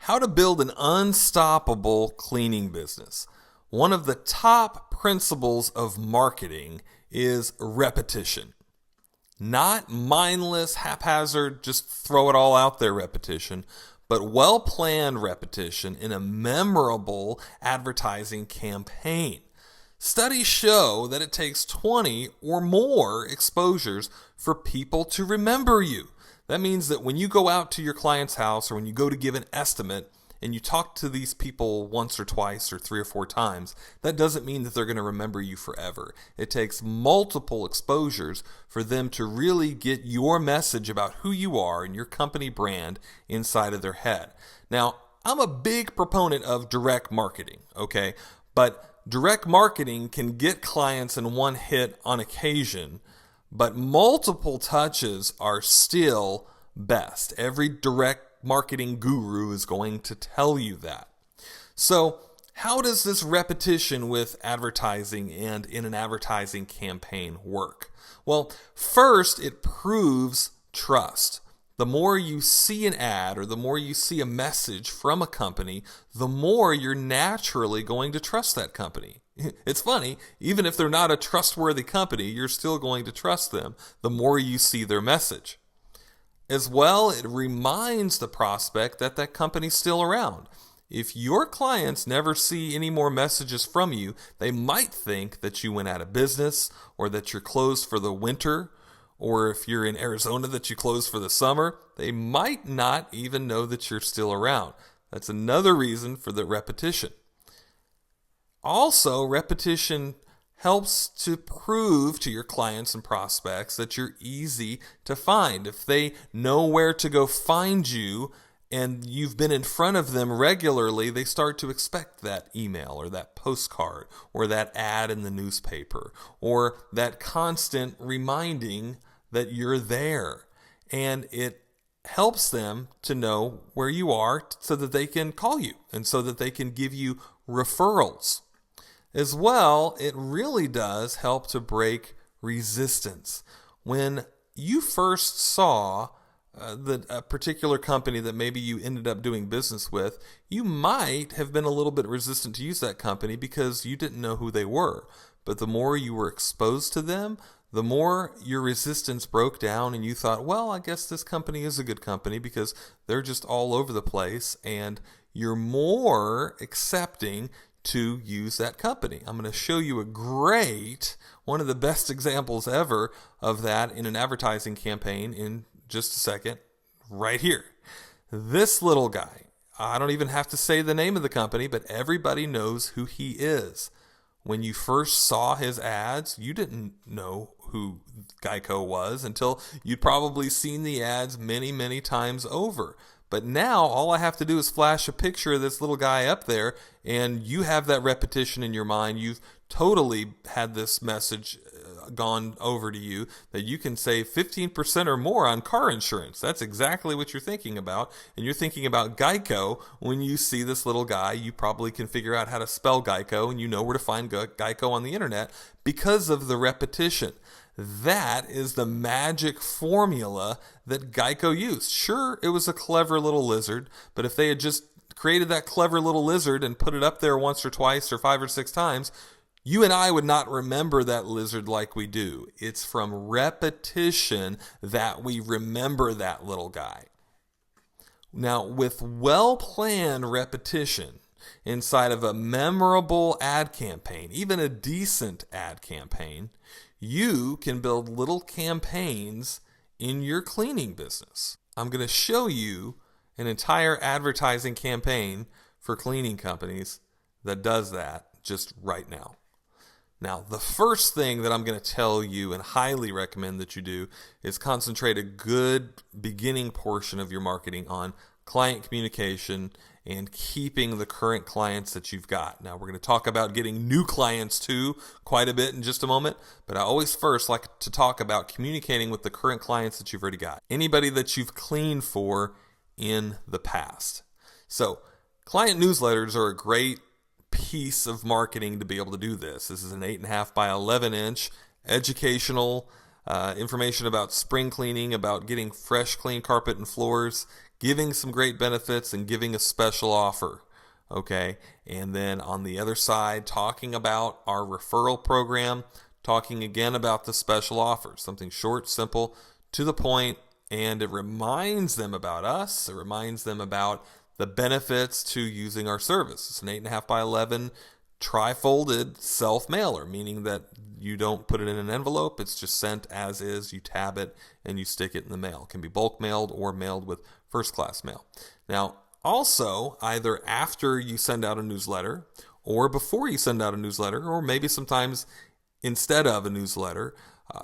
How to build an unstoppable cleaning business. One of the top principles of marketing is repetition. Not mindless, haphazard, just throw it all out there repetition, but well-planned repetition in a memorable advertising campaign. Studies show that it takes 20 or more exposures for people to remember you. That means that when you go out to your client's house or when you go to give an estimate and you talk to these people once or twice or 3 or 4 times, that doesn't mean that they're going to remember you forever. It takes multiple exposures for them to really get your message about who you are and your company brand inside of their head. Now, I'm a big proponent of direct marketing, okay? But direct marketing can get clients in one hit on occasion, but multiple touches are still best. Every direct marketing guru is going to tell you that. So, how does this repetition with advertising and in an advertising campaign work? Well, first, it proves trust. The more you see an ad or the more you see a message from a company, the more you're naturally going to trust that company. It's funny, even if they're not a trustworthy company, you're still going to trust them the more you see their message. As well, it reminds the prospect that that company's still around. If your clients never see any more messages from you, they might think that you went out of business or that you're closed for the winter, or if you're in Arizona that you closed for the summer. They might not even know that you're still around. That's another reason for the repetition. Also, repetition helps to prove to your clients and prospects that you're easy to find. If they know where to go find you and you've been in front of them regularly, they start to expect that email or that postcard or that ad in the newspaper or that constant reminding that you're there. And it helps them to know where you are so that they can call you and so that they can give you referrals. As well, it really does help to break resistance. When you first saw a particular company that maybe you ended up doing business with, you might have been a little bit resistant to use that company because you didn't know who they were. But the more you were exposed to them, the more your resistance broke down and you thought, well, I guess this company is a good company because they're just all over the place, and you're more accepting to use that company. I'm going to show you one of the best examples ever of that in an advertising campaign in just a second, right here. This little guy, I don't even have to say the name of the company, but everybody knows who he is. When you first saw his ads, you didn't know who Geico was until you'd probably seen the ads many, many times over. But now all I have to do is flash a picture of this little guy up there, and you have that repetition in your mind. You've totally had this message gone over to you that you can save 15% or more on car insurance. That's exactly what you're thinking about. And you're thinking about Geico when you see this little guy. You probably can figure out how to spell Geico, and you know where to find Geico on the internet because of the repetition. That is the magic formula that Geico used. Sure, it was a clever little lizard, but if they had just created that clever little lizard and put it up there once or twice or 5 or 6 times, you and I would not remember that lizard like we do. It's from repetition that we remember that little guy. Now, with well-planned repetition inside of a memorable ad campaign, even a decent ad campaign, you can build little campaigns in your cleaning business. I'm going to show you an entire advertising campaign for cleaning companies that does that just right now. Now, the first thing that I'm going to tell you and highly recommend that you do is concentrate a good beginning portion of your marketing on client communication and keeping the current clients that you've got. Now, we're going to talk about getting new clients too quite a bit in just a moment, but I always first like to talk about communicating with the current clients that you've already got. Anybody that you've cleaned for in the past. So, client newsletters are a great piece of marketing to be able to do this. This is an 8.5 by 11 inch educational information about spring cleaning, about getting fresh, clean carpet and floors giving some great benefits and giving a special offer. Okay, and then on the other side, talking about our referral program, talking again about the special offers, something short, simple, to the point, and it reminds them about us. It reminds them about the benefits to using our service. It's an 8.5 by 11 tri-folded self-mailer, meaning that you don't put it in an envelope. It's just sent as is. You tab it and you stick it in the mail. It can be bulk mailed or mailed with first-class mail. Now, also, either after you send out a newsletter or before you send out a newsletter, or maybe sometimes instead of a newsletter,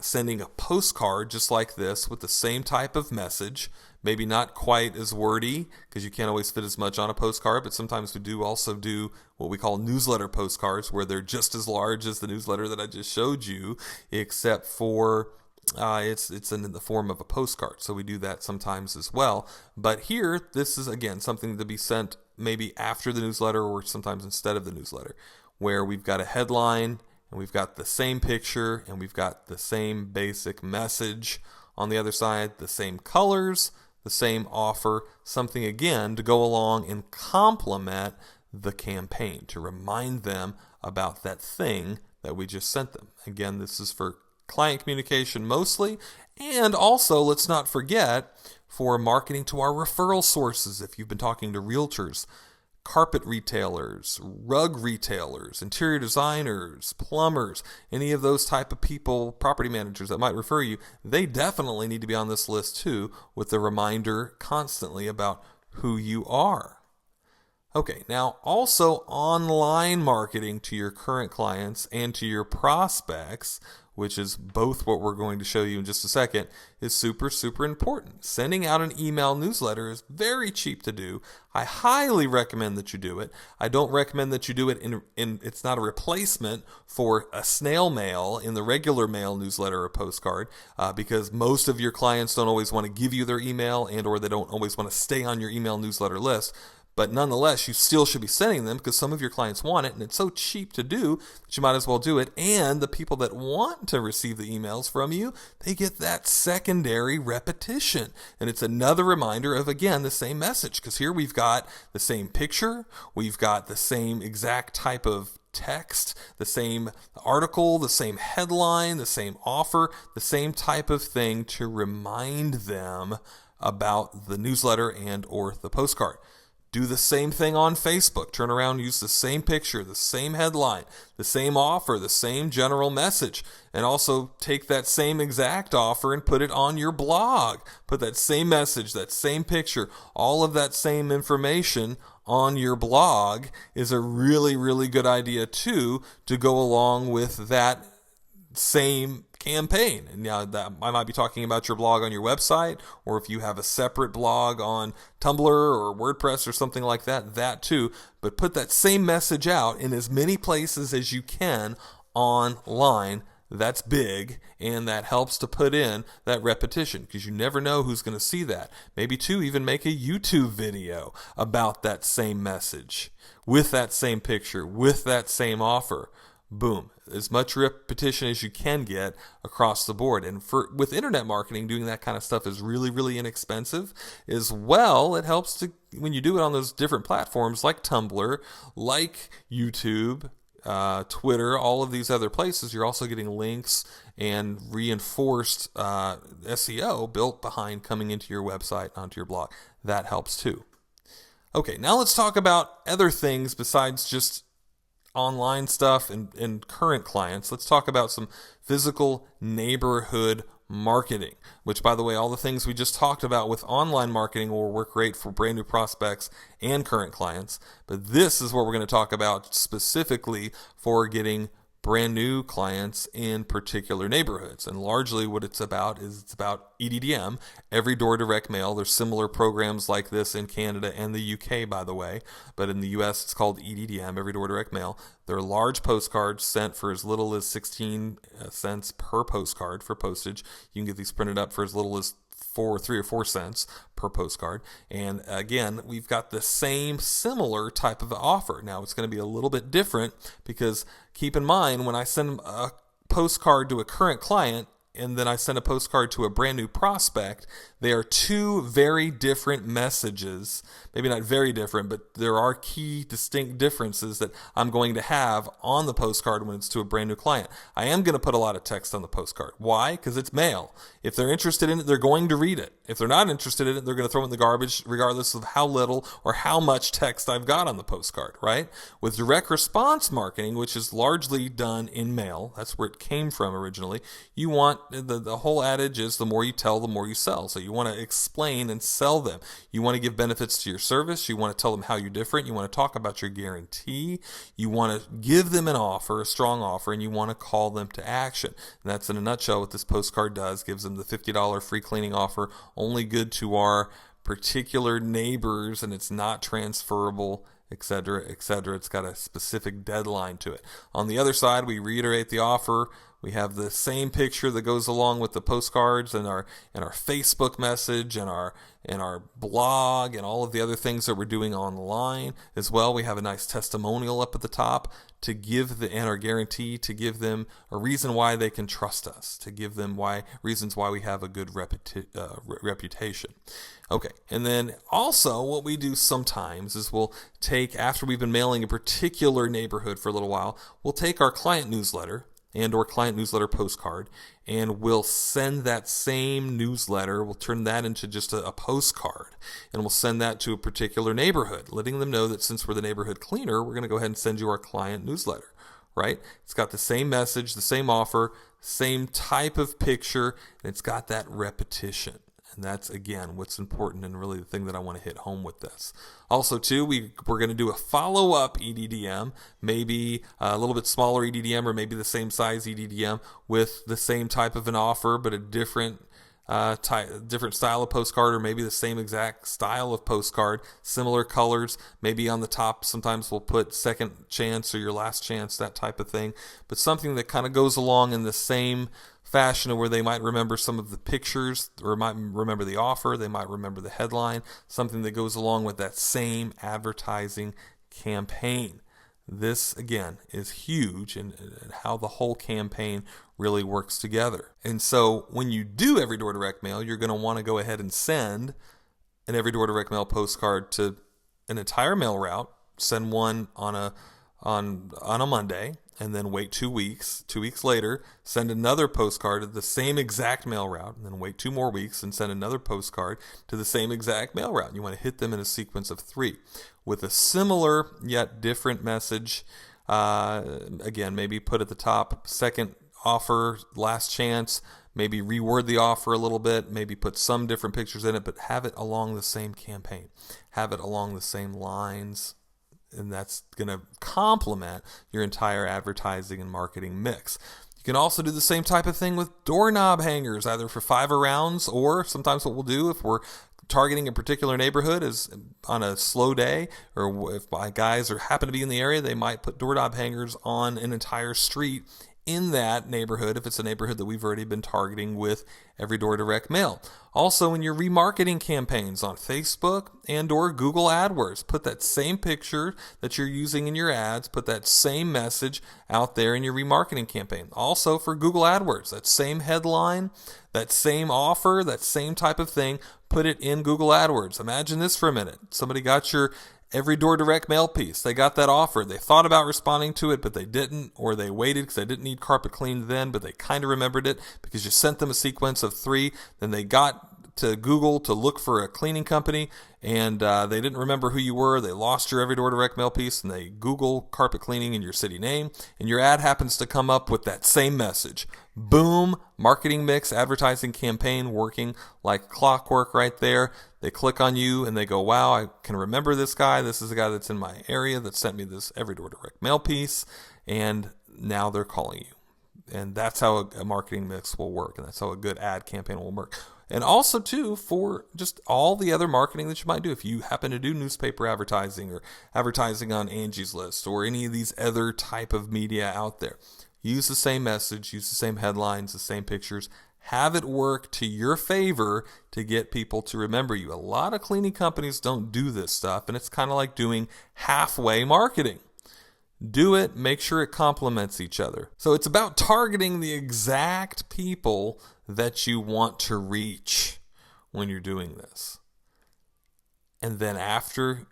sending a postcard just like this with the same type of message, maybe not quite as wordy because you can't always fit as much on a postcard, but sometimes we do also do what we call newsletter postcards where they're just as large as the newsletter that I just showed you, except for it's in the form of a postcard. So we do that sometimes as well. But here, this is again something to be sent maybe after the newsletter or sometimes instead of the newsletter, where we've got a headline and we've got the same picture and we've got the same basic message on the other side, the same colors, the same offer, something again to go along and complement the campaign, to remind them about that thing that we just sent them. Again, this is for client communication mostly, and also let's not forget for marketing to our referral sources. If you've been talking to realtors, carpet retailers, rug retailers, interior designers, plumbers, any of those type of people, property managers that might refer you, they definitely need to be on this list too, with the reminder constantly about who you are. Okay, now also online marketing to your current clients and to your prospects, which is both what we're going to show you in just a second, is super, super important. Sending out an email newsletter is very cheap to do. I highly recommend that you do it. I don't recommend that you do it in it's not a replacement for a snail mail in the regular mail newsletter or postcard, because most of your clients don't always want to give you their email and or they don't always want to stay on your email newsletter list. But nonetheless, you still should be sending them because some of your clients want it, and it's so cheap to do that you might as well do it. And the people that want to receive the emails from you, they get that secondary repetition. And it's another reminder of, again, the same message, because here we've got the same picture, we've got the same exact type of text, the same article, the same headline, the same offer, the same type of thing to remind them about the newsletter and or the postcard. Do the same thing on Facebook. Turn around, use the same picture, the same headline, the same offer, the same general message, and also take that same exact offer and put it on your blog. Put that same message, that same picture, all of that same information on your blog is a really, really good idea too, to go along with that same campaign. And now that I might be talking about your blog on your website, or if you have a separate blog on Tumblr or WordPress or something like that, that too. But put that same message out in as many places as you can online. That's big, and that helps to put in that repetition because you never know who's going to see that. Maybe too, even make a YouTube video about that same message with that same picture, with that same offer. Boom. As much repetition as you can get across the board. And with internet marketing, doing that kind of stuff is really, really inexpensive. As well, it helps to, when you do it on those different platforms like Tumblr, like YouTube, Twitter, all of these other places, you're also getting links and reinforced SEO built behind coming into your website, onto your blog. That helps too. Okay, now let's talk about other things besides just online stuff and current clients. Let's talk about some physical neighborhood marketing, which, by the way, all the things we just talked about with online marketing will work great for brand new prospects and current clients. But this is what we're going to talk about specifically for getting brand new clients in particular neighborhoods. And largely what it's about is it's about EDDM, every door direct mail. There's similar programs like this in Canada and the UK, by the way, but in the US it's called EDDM, every door direct mail. They're large postcards sent for as little as 16 cents per postcard for postage. You can get these printed up for as little as 3 or 4 cents per postcard. And again, we've got the same similar type of offer. Now it's going to be a little bit different because keep in mind, when I send a postcard to a current client and then I send a postcard to a brand new prospect, they are two very different messages. Maybe not very different, but there are key distinct differences that I'm going to have on the postcard when it's to a brand new client. I am going to put a lot of text on the postcard. Why? Because it's mail. If they're interested in it, they're going to read it. If they're not interested in it, they're going to throw it in the garbage regardless of how little or how much text I've got on the postcard, right? With direct response marketing, which is largely done in mail, that's where it came from originally, you want, the whole adage is the more you tell, the more you sell. So you want to explain and sell them. You want to give benefits to your service. You want to tell them how you're different. You want to talk about your guarantee. You want to give them an offer, a strong offer, and you want to call them to action. And that's in a nutshell what this postcard does. Gives them the $50 free cleaning offer, only good to our particular neighbors, and it's not transferable, etc., etc. It's got a specific deadline to it. On the other side, we reiterate the offer. We have the same picture that goes along with the postcards and our Facebook message and our blog and all of the other things that we're doing online as well. We have a nice testimonial up at the top to give and our guarantee to give them a reason why they can trust us, to give them reasons why we have a good reputation. Okay, and then also what we do sometimes is we'll take, after we've been mailing a particular neighborhood for a little while, we'll take our client newsletter and or client newsletter postcard, and we'll send that same newsletter, we'll turn that into just a postcard, and we'll send that to a particular neighborhood, letting them know that since we're the neighborhood cleaner, we're going to go ahead and send you our client newsletter, right? It's got the same message, the same offer, same type of picture, and it's got that repetition. And that's, again, what's important and really the thing that I want to hit home with this. Also, too, we're going to do a follow-up EDDM, maybe a little bit smaller EDDM or maybe the same size EDDM with the same type of an offer but a different style of postcard, or maybe the same exact style of postcard, similar colors. Maybe on the top, sometimes we'll put second chance or your last chance, that type of thing. But something that kind of goes along in the same fashion where they might remember some of the pictures or might remember the offer, they might remember the headline, something that goes along with that same advertising campaign. This, again, is huge in how the whole campaign really works together. And so when you do Every Door Direct Mail, you're going to want to go ahead and send an Every Door Direct Mail postcard to an entire mail route. Send one on a Monday, and then wait 2 weeks. 2 weeks later, send another postcard to the same exact mail route, and then wait 2 more weeks and send another postcard to the same exact mail route. You want to hit them in a sequence of 3 with a similar yet different message. Again, maybe put at the top, second offer, last chance, maybe reword the offer a little bit, maybe put some different pictures in it, but have it along the same campaign. Have it along the same lines. And that's going to complement your entire advertising and marketing mix. You can also do the same type of thing with doorknob hangers, either for 5 rounds, or sometimes what we'll do if we're targeting a particular neighborhood is on a slow day, or if my guys happen to be in the area, they might put doorknob hangers on an entire street in that neighborhood if it's a neighborhood that we've already been targeting with Every Door Direct Mail. Also, in your remarketing campaigns on Facebook and or Google AdWords, put that same picture that you're using in your ads, put that same message out there in your remarketing campaign. Also for Google AdWords, that same headline, that same offer, that same type of thing, put it in Google AdWords. Imagine this for a minute. Somebody got your Every Door Direct Mail piece. They got that offer. They thought about responding to it, but they didn't, or they waited because they didn't need carpet cleaned then, but they kind of remembered it because you sent them a sequence of 3. Then they got to Google to look for a cleaning company, and they didn't remember who you were. They lost your Every Door Direct Mail piece, and they Google carpet cleaning in your city name, and your ad happens to come up with that same message. Boom, marketing mix, advertising campaign working like clockwork right there. They click on you and they go, wow, I can remember this guy. This is the guy that's in my area that sent me this Every Door Direct Mail piece. And now they're calling you. And that's how a marketing mix will work. And that's how a good ad campaign will work. And also, too, for just all the other marketing that you might do. If you happen to do newspaper advertising or advertising on Angie's List or any of these other type of media out there, use the same message, use the same headlines, the same pictures. Have it work to your favor to get people to remember you. A lot of cleaning companies don't do this stuff, and it's kind of like doing halfway marketing. do it, make sure it complements each other. So it's about targeting the exact people that you want to reach when you're doing this. And then after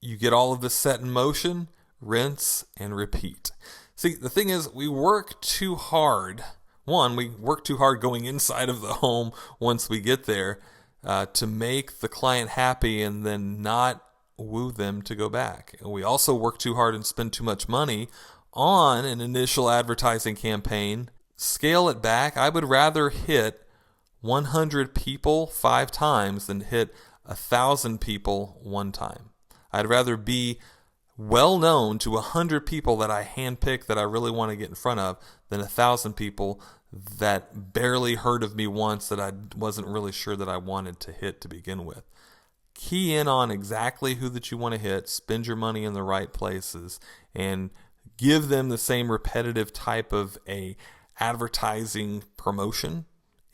you get all of this set in motion, rinse and repeat. See, the thing is, we work too hard. One, we work too hard going inside of the home once we get there to make the client happy and then not woo them to go back. And we also work too hard and spend too much money on an initial advertising campaign. Scale it back. I would rather hit 100 people 5 times than hit 1,000 people 1 time. I'd rather be well known to 100 people that I handpick that I really want to get in front of than 1,000 people that barely heard of me once that I wasn't really sure that I wanted to hit to begin with. Key in on exactly who that you want to hit, spend your money in the right places, and give them the same repetitive type of a advertising promotion.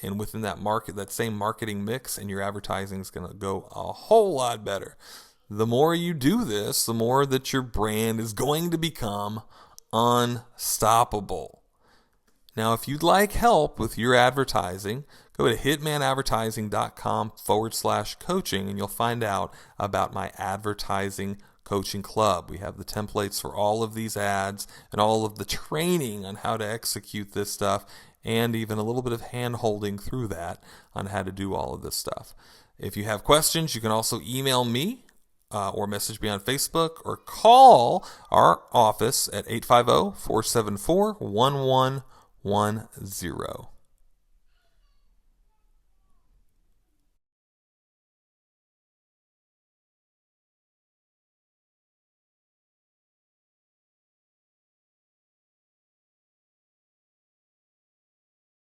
And within that market, that same marketing mix, and your advertising is going to go a whole lot better. The more you do this, the more that your brand is going to become unstoppable. Now, if you'd like help with your advertising, go to hitmanadvertising.com/coaching and you'll find out about my advertising coaching club. We have the templates for all of these ads and all of the training on how to execute this stuff, and even a little bit of hand holding through that on how to do all of this stuff. If you have questions, you can also email me or message me on Facebook or call our office at 850-474-1110.